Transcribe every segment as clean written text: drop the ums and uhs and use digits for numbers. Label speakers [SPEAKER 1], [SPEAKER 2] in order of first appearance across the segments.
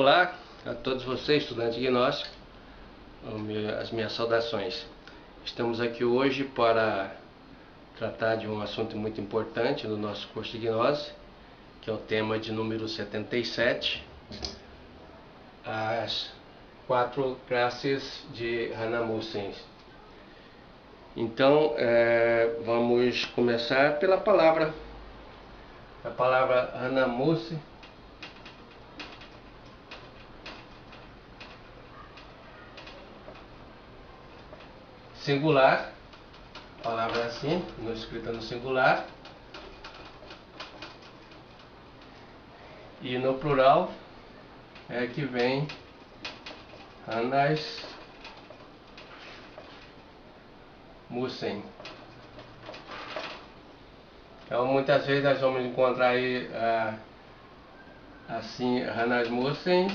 [SPEAKER 1] Olá a todos vocês, estudantes gnósticos, as minhas saudações. Estamos aqui hoje para tratar de um assunto muito importante no nosso curso de gnose, que é o tema de número 77, as 4 classes de Hanamusen. Então, vamos começar pela palavra. A palavra Hanamusen singular, palavra assim, escrita no singular, e no plural é que vem Hanamusen. Então muitas vezes nós vamos encontrar aí assim Hanamusen,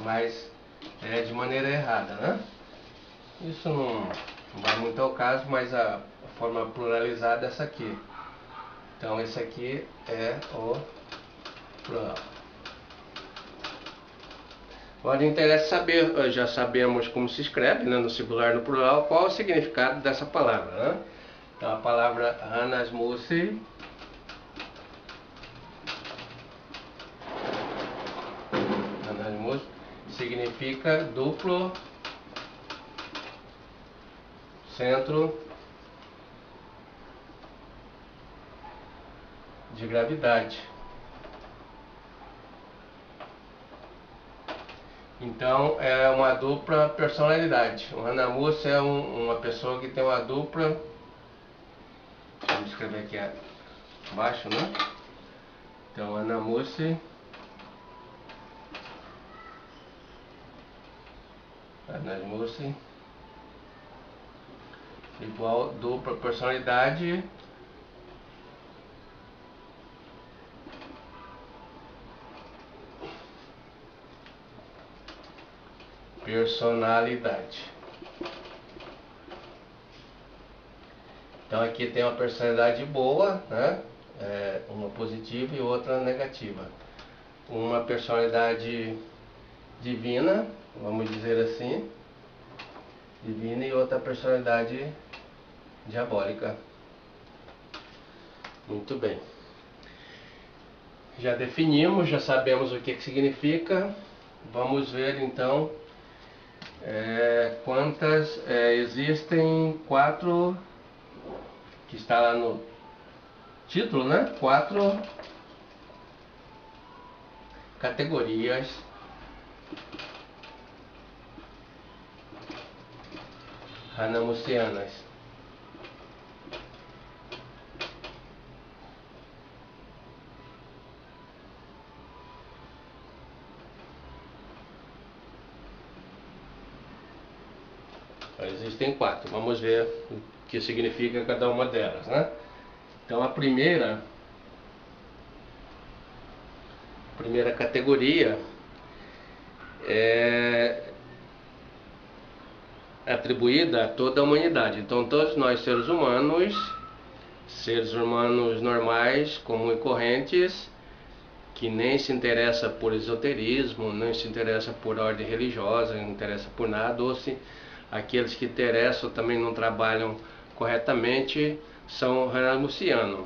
[SPEAKER 1] mas de maneira errada, né? Isso não vai muito ao caso, mas a forma pluralizada é essa aqui. Então esse aqui é o plural. Agora interessa saber, já sabemos como se escreve, né, no singular e no plural, qual é o significado dessa palavra, né? Então a palavra Hanamusen significa duplo centro de gravidade. Então é uma dupla personalidade. O Hanamusen é uma pessoa que tem uma dupla. Vamos escrever aqui abaixo, né? Então Hanamusen igual dupla personalidade Então aqui tem uma personalidade boa, né? Uma positiva e outra negativa. Uma personalidade divina, vamos dizer assim, divina, e outra personalidade diabólica. Muito bem. Já definimos, já sabemos o que significa. Vamos ver então quantas existem. 4, que está lá no título, né? 4 categorias hanamusianas. Existem 4. Vamos ver o que significa cada uma delas, né? Então a primeira categoria é atribuída a toda a humanidade. Então todos nós seres humanos normais, comuns e correntes, que nem se interessa por esoterismo, nem se interessa por ordem religiosa, não interessa por nada, ou se aqueles que interessam também não trabalham corretamente, são hanamusianos.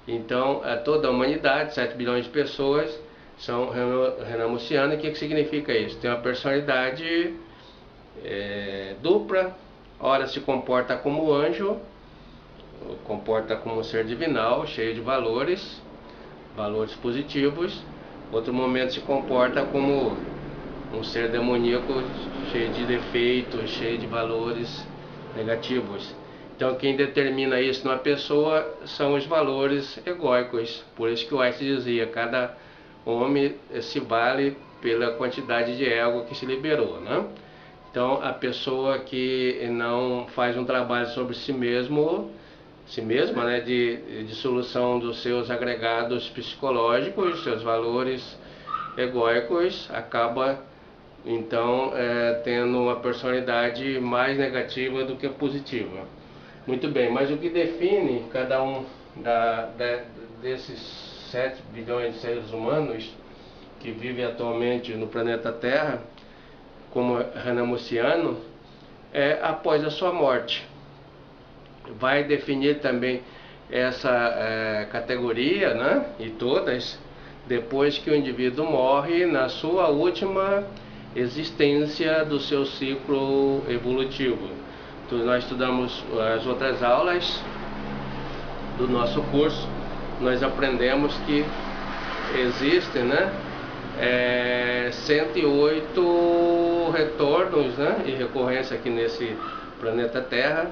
[SPEAKER 1] Então toda a humanidade, 7 bilhões de pessoas, são hanamusianos. O que significa isso? Tem uma personalidade dupla, ora se comporta como anjo, comporta como um ser divinal, cheio de valores positivos. Outro momento se comporta como um ser demoníaco, cheio de defeitos, cheio de valores negativos. Então quem determina isso numa pessoa são os valores egóicos. Por isso que o Einstein dizia: cada homem se vale pela quantidade de ego que se liberou, né? Então a pessoa que não faz um trabalho sobre si mesma, né, de solução dos seus agregados psicológicos, seus valores egóicos, acaba então tendo uma personalidade mais negativa do que positiva. Muito bem, mas o que define cada um desses 7 bilhões de seres humanos que vivem atualmente no planeta Terra, como Ranamuciano, é após a sua morte. Vai definir também essa categoria, né, e todas, depois que o indivíduo morre na sua última existência do seu ciclo evolutivo. Então, nós estudamos as outras aulas do nosso curso, nós aprendemos que existem, né, 108 retornos, né, e recorrência aqui nesse planeta Terra.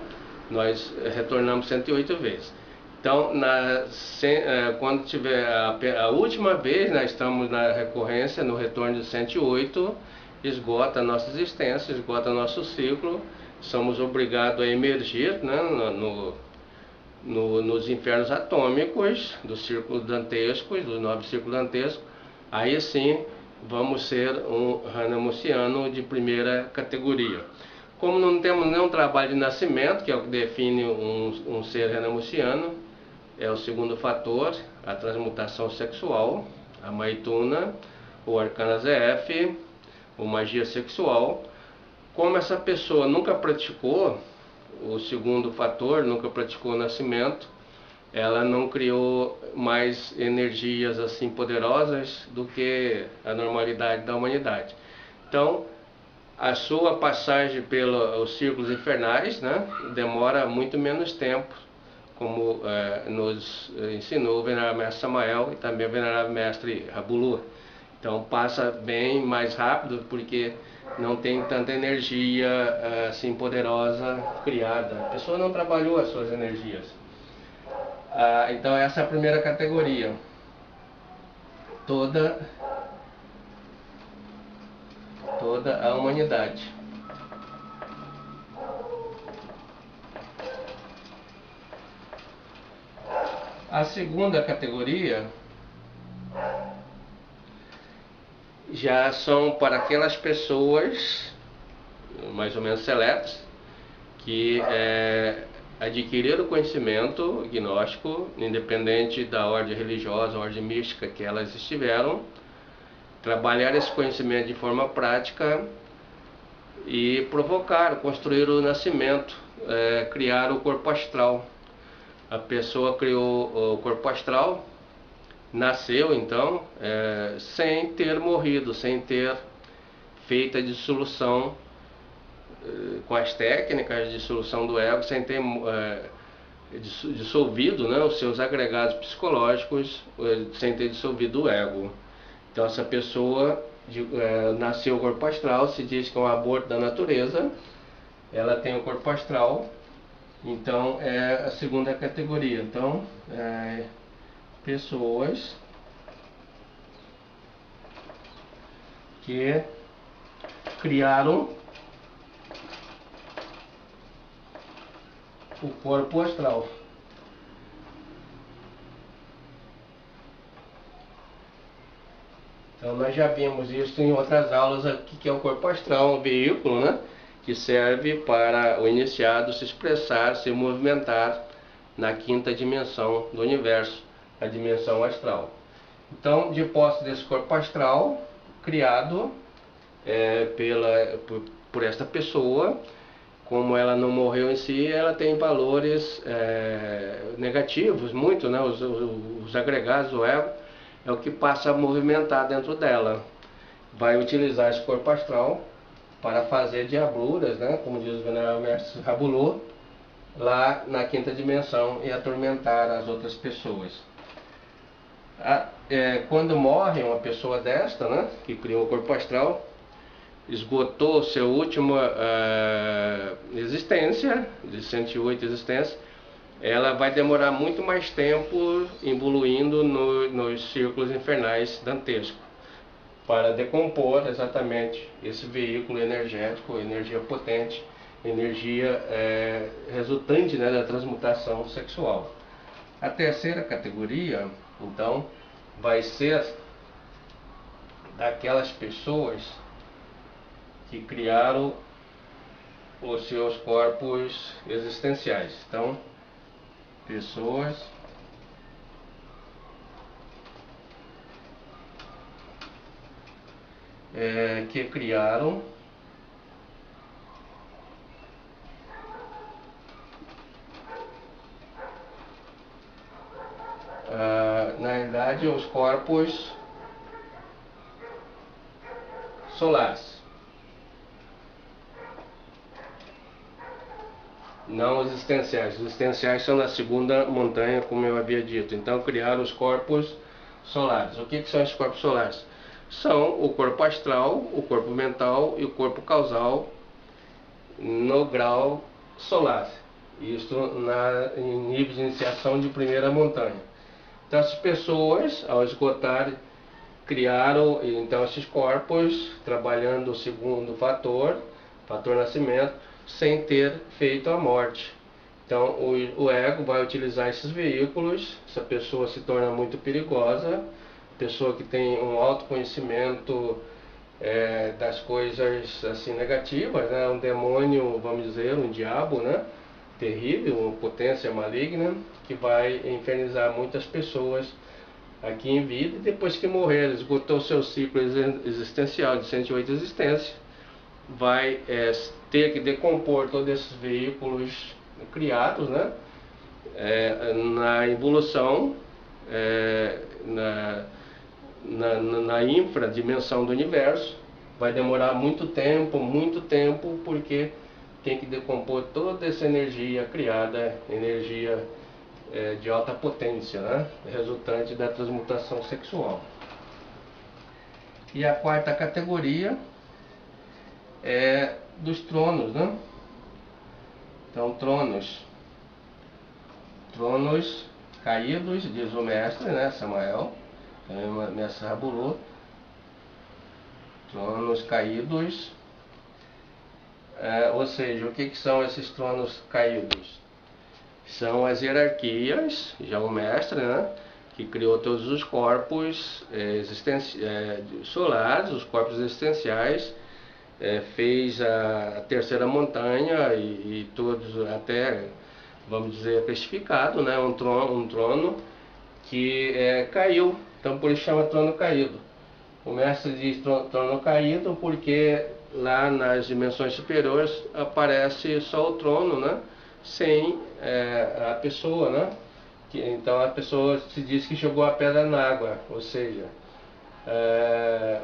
[SPEAKER 1] Nós retornamos 108 vezes. Então, quando tiver a última vez, nós estamos na recorrência, no retorno de 108, esgota a nossa existência, esgota nosso ciclo, somos obrigados a emergir, né, nos infernos atômicos, dos círculos dantescos, dos 9 círculos dantescos. Aí sim, vamos ser um Ranamuciano de primeira categoria. Como não temos nenhum trabalho de nascimento, que é o que define um ser Ranamuciano, é o segundo fator, a transmutação sexual, a Maituna, o Arcana ZF, ou magia sexual. Como essa pessoa nunca praticou o segundo fator, nunca praticou o nascimento, ela não criou mais energias assim poderosas do que a normalidade da humanidade. Então, a sua passagem pelos círculos infernais, né, demora muito menos tempo, como nos ensinou o Venerável Mestre Samael e também o Venerável Mestre Rabulu. Então passa bem mais rápido, porque não tem tanta energia assim poderosa criada. A pessoa não trabalhou as suas energias. Então essa é a primeira categoria. Toda a humanidade. A segunda categoria já são para aquelas pessoas mais ou menos seletas que adquiriram conhecimento gnóstico, independente da ordem religiosa, ordem mística que elas estiveram, trabalhar esse conhecimento de forma prática e provocar, construir o nascimento, criar o corpo astral. A pessoa criou o corpo astral, nasceu então sem ter morrido, sem ter feito a dissolução com as técnicas de dissolução do ego, sem ter dissolvido, né, os seus agregados psicológicos, sem ter dissolvido o ego. Então essa pessoa nasceu o corpo astral, se diz que é um aborto da natureza, ela tem o corpo astral, então é a segunda categoria. Então, pessoas que criaram o corpo astral. Então nós já vimos isso em outras aulas aqui, que é o corpo astral, um veículo, né, que serve para o iniciado se expressar, se movimentar na quinta dimensão do universo, a dimensão astral. Então, de posse desse corpo astral, criado por esta pessoa, como ela não morreu em si, ela tem valores negativos, muito, né? Os agregados do ego é o que passa a movimentar dentro dela. Vai utilizar esse corpo astral para fazer diabluras, né? Como diz o Venerável Mestre Rabulu, lá na quinta dimensão, e atormentar as outras pessoas. Quando morre uma pessoa desta, né, que criou o corpo astral, esgotou sua última existência, de 108 existências, ela vai demorar muito mais tempo evoluindo nos círculos infernais dantescos, para decompor exatamente esse veículo energético, energia potente, energia resultante, né, da transmutação sexual. A terceira categoria, então, vai ser daquelas pessoas que criaram os seus corpos existenciais. Então, pessoas que criaram na realidade os corpos solares, não os existenciais. Os existenciais são na segunda montanha, como eu havia dito. Então criaram os corpos solares. O que são esses corpos solares? São o corpo astral, o corpo mental e o corpo causal no grau solar. Isso em nível de iniciação de primeira montanha. Então as pessoas, ao esgotarem, criaram então esses corpos, trabalhando o segundo fator nascimento, sem ter feito a morte. Então o ego vai utilizar esses veículos. Essa pessoa se torna muito perigosa, pessoa que tem um autoconhecimento das coisas assim negativas, né? Um demônio, vamos dizer, um diabo, né? Terrível, uma potência maligna, que vai infernizar muitas pessoas aqui em vida, e depois que morrer, esgotou seu ciclo existencial de 108 existências, vai ter que decompor todos esses veículos criados, né? Na evolução, na infradimensão do universo. Vai demorar muito tempo, porque tem que decompor toda essa energia criada, energia de alta potência, né? Resultante da transmutação sexual. E a quarta categoria é dos tronos, né? Então, tronos caídos, diz o mestre, né? Samael, o mestre Rabulô. Tronos caídos, ou seja, o que são esses tronos caídos? São as hierarquias, já o mestre, né, que criou todos os corpos solares, os corpos existenciais, fez a terceira montanha e todos até, vamos dizer, classificado, né, um trono que caiu, então por isso chama trono caído. O mestre diz trono caído porque lá nas dimensões superiores aparece só o trono, né? Sem a pessoa, né? Então a pessoa se diz que jogou a pedra na água, ou seja,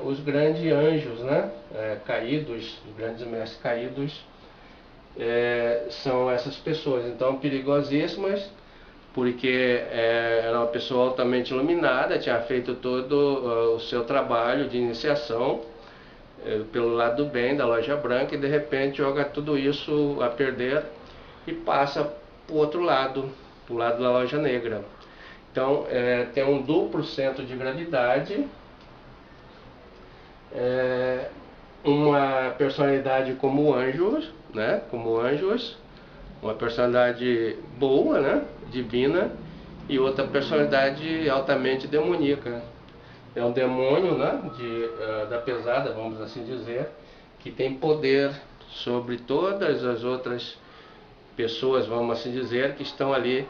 [SPEAKER 1] os grandes anjos, né? Caídos, os grandes mestres caídos, são essas pessoas, então perigosíssimas, porque era uma pessoa altamente iluminada, tinha feito todo o seu trabalho de iniciação pelo lado do bem, da loja branca, e de repente joga tudo isso a perder e passa para o outro lado, para o lado da loja negra. Então tem um duplo centro de gravidade, uma personalidade como anjos, né? Uma personalidade boa, né? Divina, e outra personalidade altamente demoníaca. É um demônio, né? Da pesada, vamos assim dizer, que tem poder sobre todas as outras pessoas, vamos assim dizer, que estão ali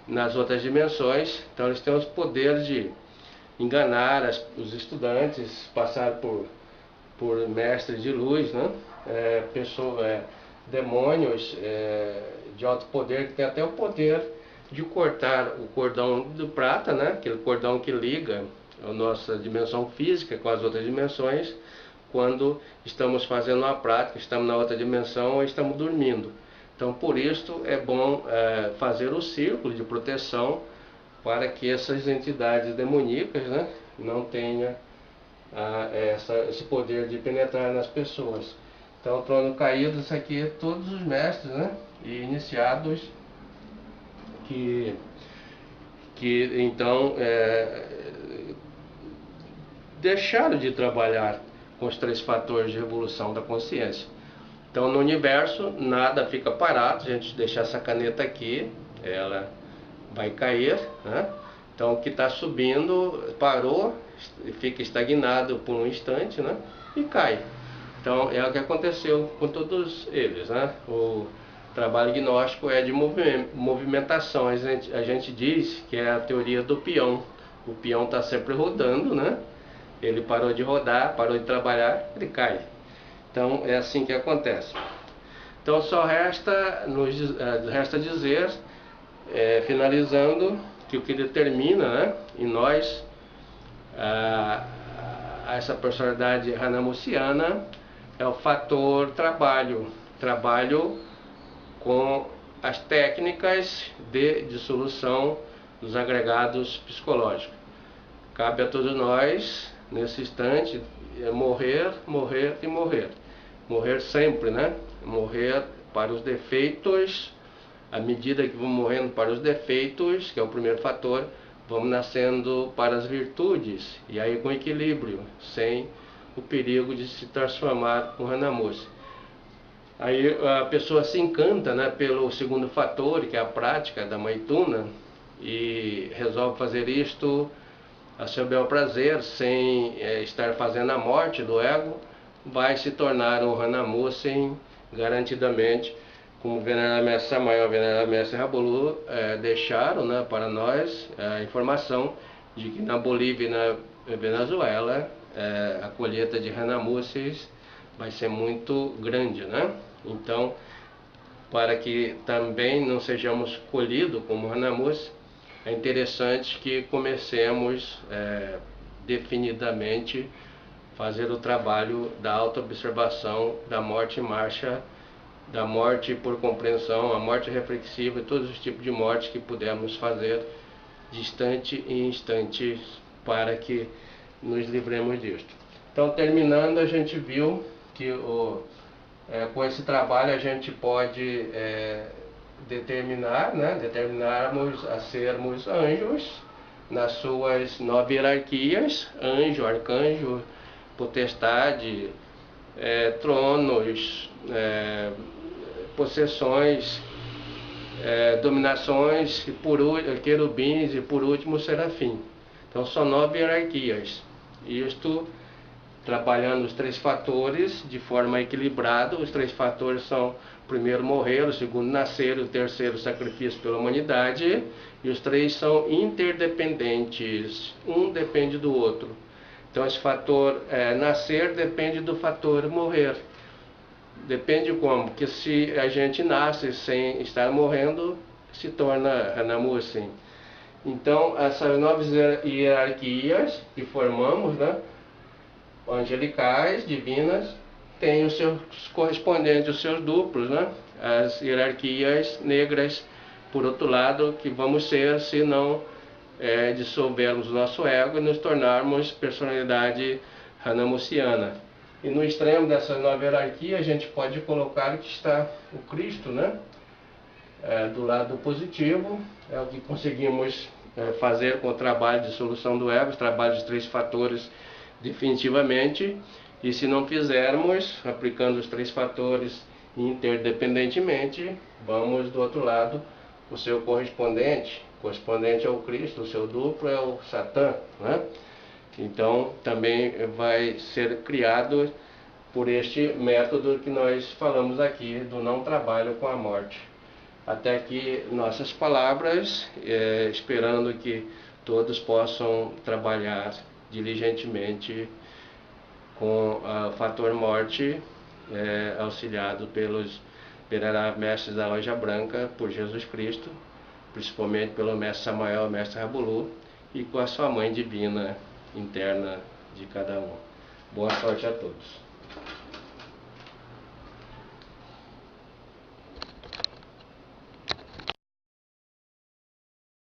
[SPEAKER 1] nas outras dimensões. Então eles têm os poderes de enganar os estudantes, passar por mestres de luz, né? Demônios de alto poder, que tem até o poder de cortar o cordão de prata, né? Aquele cordão que liga a nossa dimensão física com as outras dimensões, quando estamos fazendo uma prática, estamos na outra dimensão ou estamos dormindo. Então por isso é bom fazer o círculo de proteção para que essas entidades demoníacas, né, não tenham esse poder de penetrar nas pessoas. Então o trono caído, isso aqui é todos os mestres, né, e iniciados que então deixaram de trabalhar com os 3 fatores de revolução da consciência. Então no universo nada fica parado. Se a gente deixar essa caneta aqui, ela vai cair, né? Então o que está subindo parou, fica estagnado por um instante, né? E cai. Então é o que aconteceu com todos eles, né? O trabalho gnóstico é de movimentação. A gente diz que é a teoria do peão. O peão está sempre rodando, né? Ele parou de rodar, parou de trabalhar, ele cai. Então é assim que acontece. Então só resta dizer, finalizando, que o que determina, né, em nós essa personalidade hanamuciana é o fator trabalho. Trabalho com as técnicas de dissolução dos agregados psicológicos. Cabe a todos nós, nesse instante, morrer, morrer e morrer. Morrer sempre, né? Morrer para os defeitos. À medida que vamos morrendo para os defeitos, que é o primeiro fator, vamos nascendo para as virtudes. E aí com equilíbrio, sem o perigo de se transformar com Hanamusi. Aí a pessoa se encanta, né, pelo segundo fator, que é a prática da Maituna, e resolve fazer isto a seu bel prazer, sem estar fazendo a morte do ego, vai se tornar um Hanamusi garantidamente, como o Venerável Mestre Samael e o Venerável Mestre Rabolu deixaram, né, para nós a informação de que na Bolívia e na Venezuela a colheita de Hanamusis vai ser muito grande, né? Então, para que também não sejamos colhidos como Hanamusi, é interessante que comecemos definidamente fazer o trabalho da autoobservação, da morte em marcha, da morte por compreensão, a morte reflexiva e todos os tipos de morte que pudermos fazer de instante em instante para que nos livremos disto. Então, terminando, a gente viu que com esse trabalho a gente pode determinarmos a sermos anjos nas suas 9 hierarquias: anjo, arcanjo, potestade, tronos, possessões, dominações, querubins e por último serafim. Então são 9 hierarquias. Isto trabalhando os 3 fatores de forma equilibrada. Os 3 fatores são: o primeiro morrer, o segundo nascer, o terceiro sacrifício pela humanidade. E os 3 são interdependentes, um depende do outro. Então esse fator nascer depende do fator morrer. Depende como? Porque se a gente nasce sem estar morrendo, se torna Hanamusi. Então essas 9 hierarquias que formamos, né, angelicais, divinas, têm os seus correspondentes, os seus duplos, né? As hierarquias negras, por outro lado, que vamos ser se não dissolvermos o nosso ego e nos tornarmos personalidade hanamusiana. E no extremo dessas 9 hierarquias a gente pode colocar que está o Cristo, né? Do lado positivo, é o que conseguimos fazer com o trabalho de dissolução do ego, os trabalhos de 3 fatores definitivamente. E se não fizermos, aplicando os 3 fatores interdependentemente, vamos do outro lado, o seu correspondente ao Cristo, o seu duplo é o Satã, né? Então também vai ser criado por este método que nós falamos aqui, do não trabalho com a morte. Até aqui nossas palavras, esperando que todos possam trabalhar diligentemente com o fator morte, auxiliado pelos Veneráveis Mestres da Loja Branca, por Jesus Cristo, principalmente pelo Mestre Samael e Mestre Rabolu, e com a sua Mãe Divina interna de cada um. Boa sorte a todos.